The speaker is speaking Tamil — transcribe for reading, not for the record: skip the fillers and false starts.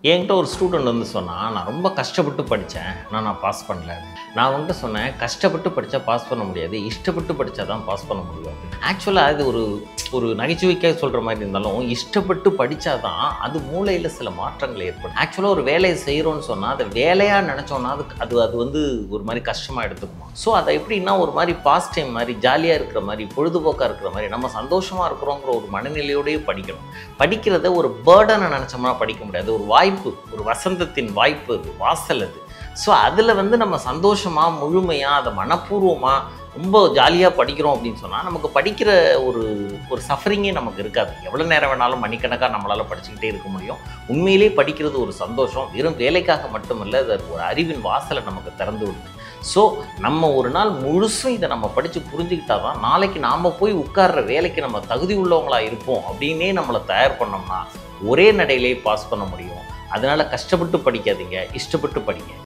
என்கிட்ட ஒரு ஸ்டூடெண்ட் வந்து சொன்னான், நான் ரொம்ப கஷ்டப்பட்டு படித்தேன், ஆனால் நான் பாஸ் பண்ணல. நான் வந்துட்டு சொன்னேன், கஷ்டப்பட்டு படித்தா பாஸ் பண்ண முடியாது, இஷ்டப்பட்டு படித்தா தான் பாஸ் பண்ண முடியும். ஆக்சுவலாக அது ஒரு நகைச்சுவைக்காக சொல்கிற மாதிரி இருந்தாலும், இஷ்டப்பட்டு படித்தா தான் அது மூளையில் சில மாற்றங்கள் ஏற்படும். ஆக்சுவலாக ஒரு வேலையை செய்கிறோன்னு சொன்னால், அதை வேலையாக நினச்சோன்னா அது வந்து ஒரு மாதிரி கஷ்டமாக எடுத்துக்குமா. ஸோ அதை எப்படின்னா ஒரு மாதிரி பாஸ் டைம் மாதிரி, ஜாலியாக இருக்கிற மாதிரி, பொழுதுபோக்காக இருக்கிற மாதிரி, நம்ம சந்தோஷமாக இருக்கிறோங்கிற ஒரு மனநிலையோடய படிக்கணும். படிக்கிறத ஒரு பேர்டனை நினச்சோம்னா படிக்க முடியாது. ஒரு வாய்ப்பு, ஒரு வசந்தத்தின் வாய்ப்பு அது, வாசல் அது. ஸோ அதில் வந்து நம்ம சந்தோஷமாக, முழுமையாக, அதை மனப்பூர்வமாக ரொம்ப ஜாலியாக படிக்கிறோம் அப்படின்னு சொன்னால், நமக்கு படிக்கிற ஒரு சஃபரிங்கே நமக்கு இருக்காது. எவ்வளோ நேரம் வேணாலும் மணிக்கணக்காக நம்மளால் படிச்சுக்கிட்டே இருக்க முடியும். உண்மையிலே படிக்கிறது ஒரு சந்தோஷம். வெறும் வேலைக்காக மட்டுமல்ல, அது ஒரு அறிவின் வாசலை நமக்கு திறந்து விடுது. ஸோ நம்ம ஒரு நாள் முழுசும் இதை நம்ம படித்து புரிஞ்சுக்கிட்டா தான் நாளைக்கு நாம் போய் உட்கார்ற வேலைக்கு நம்ம தகுதி உள்ளவங்களாக இருப்போம் அப்படின்னே நம்மளை தயார் பண்ணோம்னா ஒரே நடையிலே பாஸ் பண்ண முடியும். அதனால் கஷ்டப்பட்டு படிக்காதீங்க, இஷ்டப்பட்டு படிங்க.